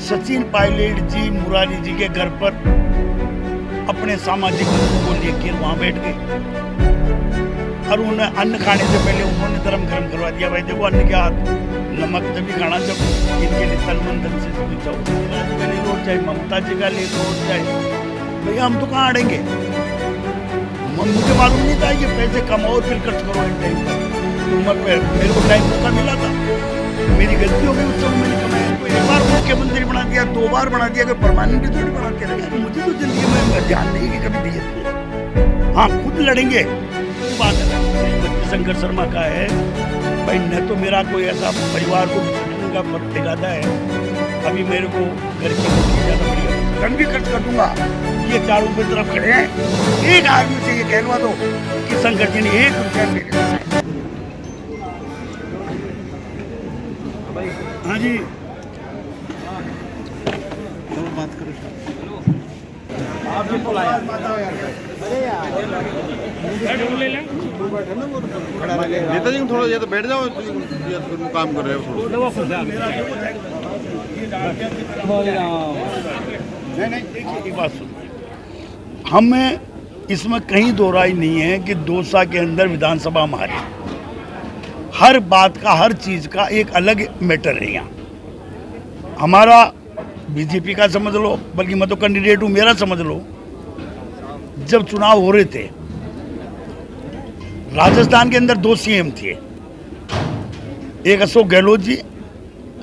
सचिन पायलट जी मुरारी जी के घर पर अपने सामाजिक बंधु को लेकर वहां बैठ गए और उन्हें अन्न खाने से पहले उन्होंने धर्म गर्म करवा दिया। भाई देखो अन्न के हाथ नमक तभी खाना जब इनके लिए तन मन धन से पूछा ले लो, चाहे ममता जी का ले लो, चाहे भैया हम तो कहाँ अड़ेंगे। मुझे मालूम नहीं था ये पैसे कमाओ फिर खर्च करो इन टाइम पर। तो मेरे को टाइम मौका मिला था, मेरी गलती हो गई, उस समय मैंने कमाया। तो एक बार मुख्यमंत्री बना दिया, 2 बार बना दिया, कोई परमानेंट थोड़ी बना के रखा। मुझे तो जिंदगी में ध्यान नहीं कि कभी दिए थे। हाँ खुद लड़ेंगे बात है। शंकर शर्मा का है भाई, न तो मेरा कोई ऐसा परिवार को बिछड़ने का इरादा है। अभी मेरे को घर की ज्यादा बढ़िया रंग भी खर्च कर दूंगा। ये चारों की तरफ खड़े हैं, एक आदमी से ये कहलवा दो कि शंकर जी ने 1 रुपया मेरे। हाँ जी बात करो आप भी बुलाया नेताजी थोड़ा या तो बैठ जाओ या तो काम कर रहे हो। नहीं देखिए एक बात सुन, हमें इसमें कहीं दो राय नहीं है कि दौसा के अंदर विधानसभा हमारी हर बात का हर चीज का एक अलग मैटर है। यहाँ हमारा बीजेपी का समझ लो, बल्कि मैं तो कैंडिडेट हूँ मेरा समझ लो। जब चुनाव हो रहे थे राजस्थान के अंदर 2 सीएम थे, एक अशोक गहलोत जी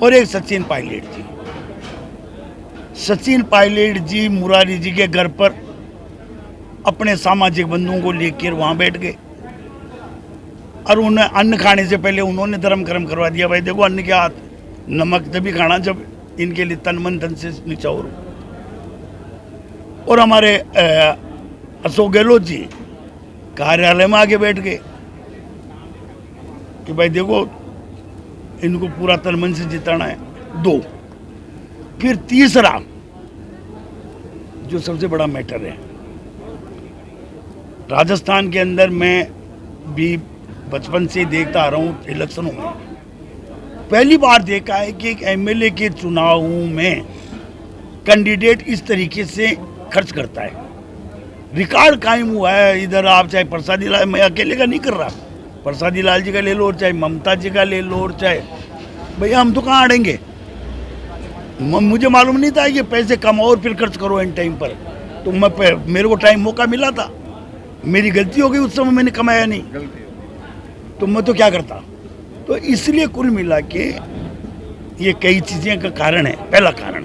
और एक सचिन पायलट जी। सचिन पायलट जी मुरारी जी के घर पर अपने सामाजिक बंधुओं को लेकर वहां बैठ गए और उन्हें अन्न खाने से पहले उन्होंने धर्म कर्म करवा दिया। भाई देखो अन्न के हाथ नमक तभी खाना जब इनके लिए तन मन धन से निचौर। और हमारे अशोक गहलोत जी कार्यालय में आके बैठ गए कि भाई देखो इनको पूरा तन मन से जिताना है। 2 फिर तीसरा जो सबसे बड़ा मैटर है, राजस्थान के अंदर मैं भी बचपन से देखता आ रहा हूँ, इलेक्शनों में पहली बार देखा है कि एक एमएलए के चुनाव में कैंडिडेट इस तरीके से खर्च करता है। रिकॉर्ड कायम हुआ है। इधर आप चाहे प्रसादी लाल, मैं अकेले का नहीं कर रहा, प्रसादी लाल जी का ले लो, चाहे ममता जी का ले लो, चाहे भैया हम तो कहाँ अड़ेंगे। मुझे मालूम नहीं था ये पैसे कमाओ और फिर खर्च करो इन टाइम पर। तो मेरे को टाइम मौका मिला था, मेरी गलती हो गई, उस समय मैंने कमाया नहीं तो मैं तो क्या करता। तो इसलिए कुल मिला के ये कई चीज़ें का कारण है, पहला कारण।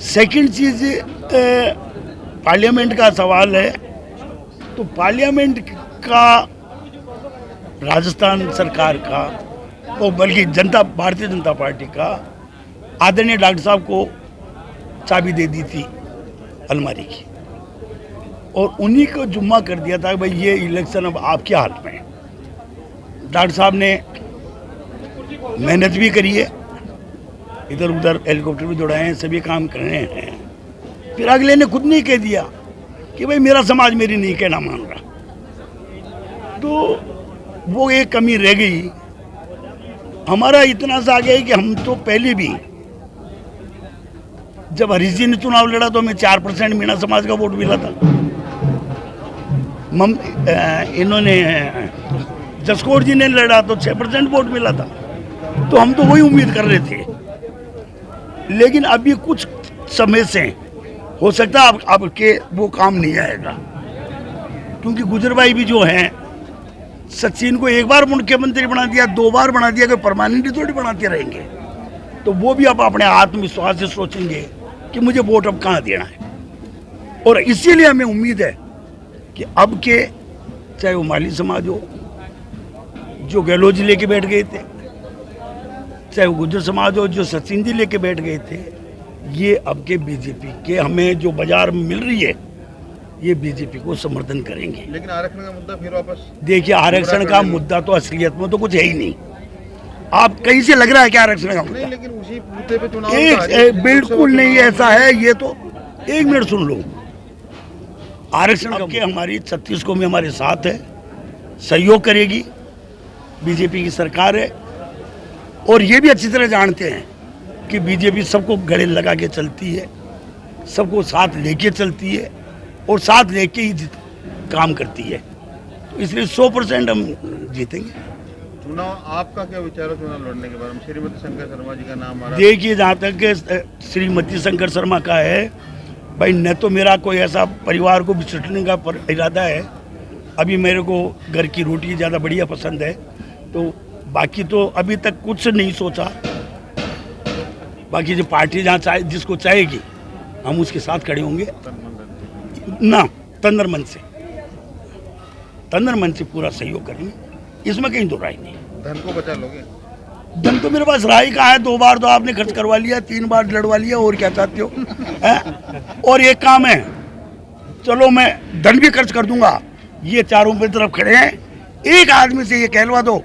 सेकंड चीज़ पार्लियामेंट का सवाल है। तो पार्लियामेंट का राजस्थान सरकार का, तो बल्कि भारतीय जनता पार्टी का आदरणीय डॉक्टर साहब को चाबी दे दी थी अलमारी की और उन्हीं को जुम्मा कर दिया था कि भाई ये इलेक्शन अब आपके हाथ में है। डॉक्टर साहब ने मेहनत भी करी है, इधर उधर हेलीकॉप्टर भी दौड़ाए हैं, सभी काम कर रहे हैं। फिर अगले ने खुद नहीं कह दिया कि भाई मेरा समाज मेरी नहीं कहना मान रहा। तो वो एक कमी रह गई। हमारा इतना सा आ गया कि हम तो पहले भी जब हरीश जी ने चुनाव लड़ा तो हमें 4% मीणा समाज का वोट मिला था। इन्होंने जसकोट जी ने लड़ा तो 6% वोट मिला था। तो हम तो वही उम्मीद कर रहे थे। लेकिन अभी कुछ समय से हो सकता है अब के वो काम नहीं आएगा, क्योंकि गुजर भाई भी जो हैं, सचिन को 1 बार मुख्यमंत्री बना दिया, 2 बार बना दिया, कोई परमानेंट थोड़ी बनाते रहेंगे। तो वो भी अब अपने आत्मविश्वास से सोचेंगे कि मुझे वोट अब कहाँ देना है। और इसीलिए हमें उम्मीद है कि अब के चाहे वो माली समाज हो जो गहलोत जी लेके बैठ गए थे, चाहे वो गुज्जर समाज हो जो सचिन जी लेके बैठ गए थे, ये अब के बीजेपी के हमें जो बाजार में मिल रही है ये बीजेपी को समर्थन करेंगे। लेकिन आरक्षण का मुद्दा फिर वापस देखिए, आरक्षण का मुद्दा तो असलियत में तो कुछ है ही नहीं। आप कहीं से लग रहा है कि आरक्षण का मुद्दा नहीं, लेकिन उसी मुद्दे पे चुनाव बिल्कुल नहीं ऐसा है। ये तो 1 मिनट सुन लो, आरक्षण के हमारी 36 को भी हमारे साथ है, सहयोग करेगी, बीजेपी की सरकार है। और ये भी अच्छी तरह जानते हैं कि बीजेपी सबको गले लगा के चलती है, सबको साथ लेके चलती है और साथ लेके ही काम करती है। तो इसलिए 100% हम जीतेंगे। चुनाव आपका क्या विचार है चुनाव लड़ने के बारे में? श्रीमती शंकर शर्मा जी का नाम आ रहा है। देखिए, जहाँ तक श्रीमती शंकर शर्मा का है भाई, न तो मेरा कोई ऐसा परिवार को बिछड़ने का इरादा है। अभी मेरे को घर की रोटी ज़्यादा बढ़िया पसंद है, तो बाकी तो अभी तक कुछ नहीं सोचा। बाकी जो पार्टी जहाँ चाहे, जिसको चाहेगी हम उसके साथ खड़े होंगे ना, तंदर मन से पूरा सहयोग करेंगे, इसमें कहीं दो राय नहीं। धन को बचा लोगे? धन तो मेरे पास राय कहाँ है, 2 बार तो आपने खर्च करवा लिया, 3 बार लड़वा लिया, और क्या चाहते हो है? और एक काम है, चलो मैं धन भी खर्च कर दूंगा, ये चारों पे तरफ खड़े हैं, एक आदमी से ये कहलवा दो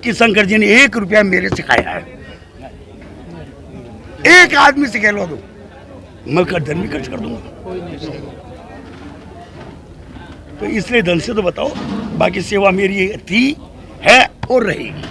कि शंकर जी ने 1 रुपया मेरे से खाया है, एक आदमी से कहलवा दो, मैं धन भी खर्च कर दूंगा। तो इसलिए धन से तो बताओ, बाकी सेवा मेरी थी, है और रहेगी।